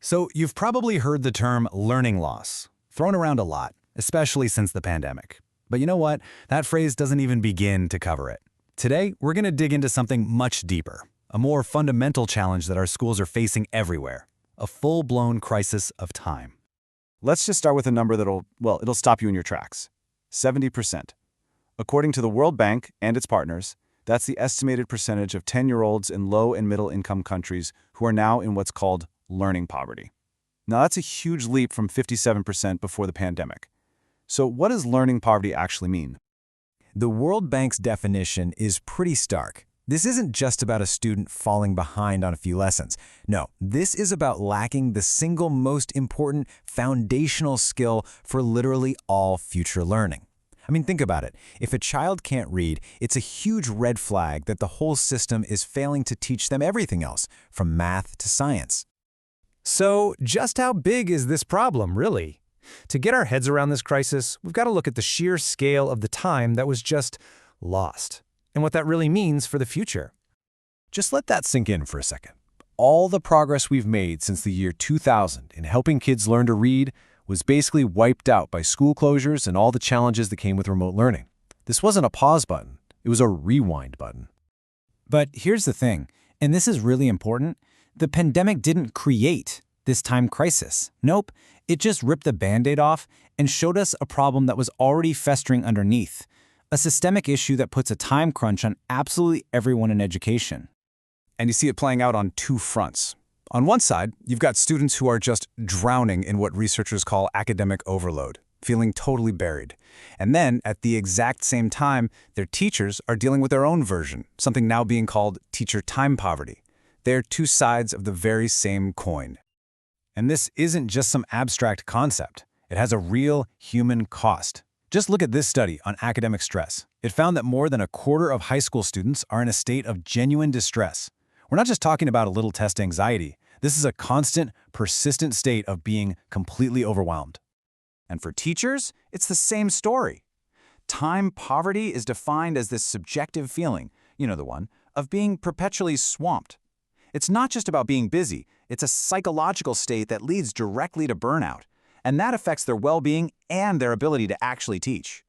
So you've probably heard the term learning loss, thrown around a lot, especially since the pandemic. But you know what? That phrase doesn't even begin to cover it. Today, we're going to dig into something much deeper, a more fundamental challenge that our schools are facing everywhere, a full-blown crisis of time. Let's just start with a number it'll stop you in your tracks. 70%. According to the World Bank and its partners, that's the estimated percentage of 10-year-olds in low and middle-income countries who are now in what's called learning poverty. Now, that's a huge leap from 57% before the pandemic. So what does learning poverty actually mean? The World Bank's definition is pretty stark. This isn't just about a student falling behind on a few lessons. No, this is about lacking the single most important foundational skill for literally all future learning. I mean, think about it. If a child can't read, it's a huge red flag that the whole system is failing to teach them everything else, from math to science. So, just how big is this problem, really? To get our heads around this crisis, we've got to look at the sheer scale of the time that was just lost, and what that really means for the future. Just let that sink in for a second. All the progress we've made since the year 2000 in helping kids learn to read was basically wiped out by school closures and all the challenges that came with remote learning. This wasn't a pause button, it was a rewind button. But here's the thing, and this is really important. The pandemic didn't create this time crisis. Nope, it just ripped the Band-Aid off and showed us a problem that was already festering underneath, a systemic issue that puts a time crunch on absolutely everyone in education. And you see it playing out on two fronts. On one side, you've got students who are just drowning in what researchers call academic overload, feeling totally buried. And then, at the exact same time, their teachers are dealing with their own version, something now being called teacher time poverty. They're two sides of the very same coin. And this isn't just some abstract concept. It has a real human cost. Just look at this study on academic stress. It found that more than a quarter of high school students are in a state of genuine distress. We're not just talking about a little test anxiety. This is a constant, persistent state of being completely overwhelmed. And for teachers, it's the same story. Time poverty is defined as this subjective feeling, you know the one, of being perpetually swamped. It's not just about being busy, it's a psychological state that leads directly to burnout, and that affects their well-being and their ability to actually teach.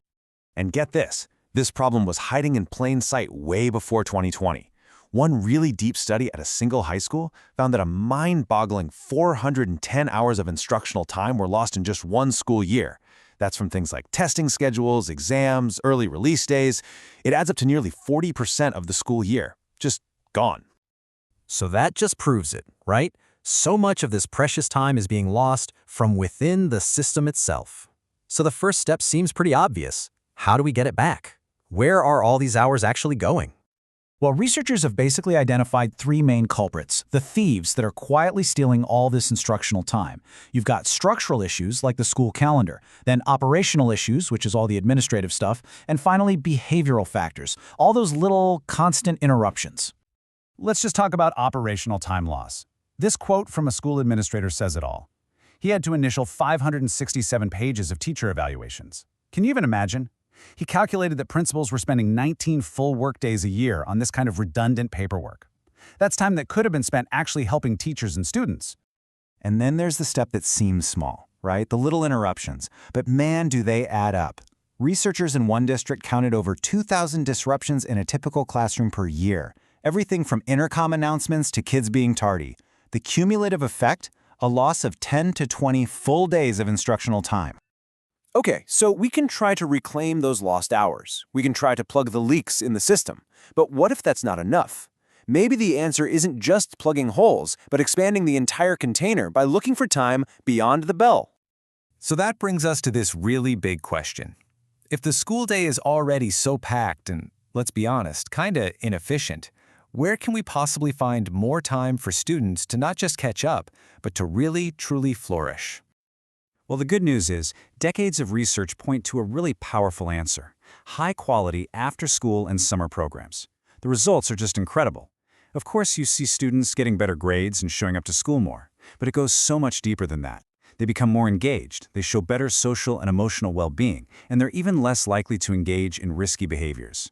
And get this problem was hiding in plain sight way before 2020. One really deep study at a single high school found that a mind-boggling 410 hours of instructional time were lost in just one school year. That's from things like testing schedules, exams, early release days. It adds up to nearly 40% of the school year. Just gone. So that just proves it, right? So much of this precious time is being lost from within the system itself. So the first step seems pretty obvious. How do we get it back? Where are all these hours actually going? Well, researchers have basically identified three main culprits, the thieves that are quietly stealing all this instructional time. You've got structural issues like the school calendar, then operational issues, which is all the administrative stuff, and finally behavioral factors, all those little constant interruptions. Let's just talk about operational time loss. This quote from a school administrator says it all. He had to initial 567 pages of teacher evaluations. Can you even imagine? He calculated that principals were spending 19 full workdays a year on this kind of redundant paperwork. That's time that could have been spent actually helping teachers and students. And then there's the step that seems small, right? The little interruptions. But man, do they add up. Researchers in one district counted over 2,000 disruptions in a typical classroom per year. Everything from intercom announcements to kids being tardy. The cumulative effect? A loss of 10 to 20 full days of instructional time. Okay, so we can try to reclaim those lost hours. We can try to plug the leaks in the system. But what if that's not enough? Maybe the answer isn't just plugging holes, but expanding the entire container by looking for time beyond the bell. So that brings us to this really big question. If the school day is already so packed and, let's be honest, kinda inefficient, where can we possibly find more time for students to not just catch up, but to really, truly flourish? Well, the good news is, decades of research point to a really powerful answer: high-quality after-school and summer programs. The results are just incredible. Of course, you see students getting better grades and showing up to school more, but it goes so much deeper than that. They become more engaged, they show better social and emotional well-being, and they're even less likely to engage in risky behaviors.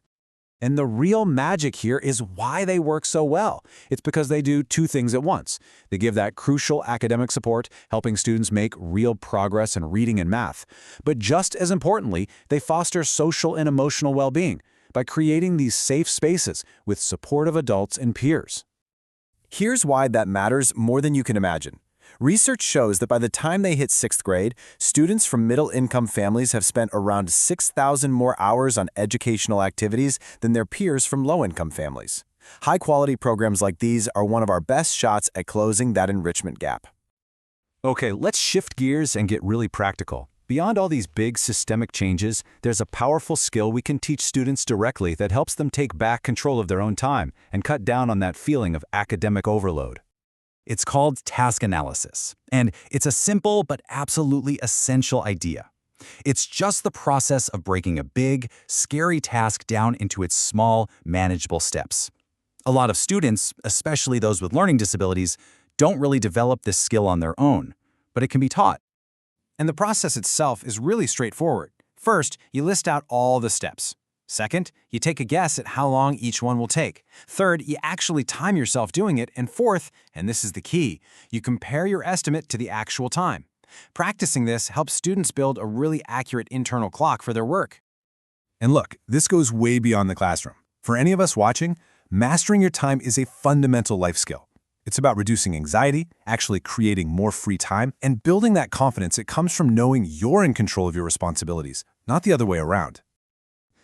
And the real magic here is why they work so well. It's because they do two things at once. They give that crucial academic support, helping students make real progress in reading and math. But just as importantly, they foster social and emotional well-being by creating these safe spaces with supportive adults and peers. Here's why that matters more than you can imagine. Research shows that by the time they hit 6th grade, students from middle-income families have spent around 6,000 more hours on educational activities than their peers from low-income families. High-quality programs like these are one of our best shots at closing that enrichment gap. Okay, let's shift gears and get really practical. Beyond all these big systemic changes, there's a powerful skill we can teach students directly that helps them take back control of their own time and cut down on that feeling of academic overload. It's called task analysis, and it's a simple but absolutely essential idea. It's just the process of breaking a big, scary task down into its small, manageable steps. A lot of students, especially those with learning disabilities, don't really develop this skill on their own, but it can be taught. And the process itself is really straightforward. First, you list out all the steps. Second, you take a guess at how long each one will take. Third, you actually time yourself doing it. And fourth, and this is the key, you compare your estimate to the actual time. Practicing this helps students build a really accurate internal clock for their work. And look, this goes way beyond the classroom. For any of us watching, mastering your time is a fundamental life skill. It's about reducing anxiety, actually creating more free time, and building that confidence that comes from knowing you're in control of your responsibilities, not the other way around.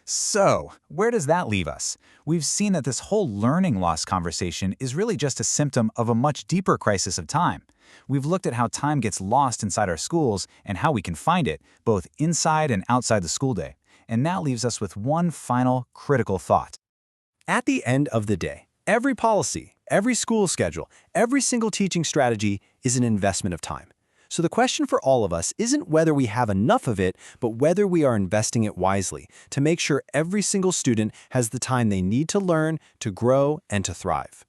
So, where does that leave us? We've seen that this whole learning loss conversation is really just a symptom of a much deeper crisis of time. We've looked at how time gets lost inside our schools and how we can find it, both inside and outside the school day. And that leaves us with one final critical thought. At the end of the day, every policy, every school schedule, every single teaching strategy is an investment of time. So the question for all of us isn't whether we have enough of it, but whether we are investing it wisely to make sure every single student has the time they need to learn, to grow, and to thrive.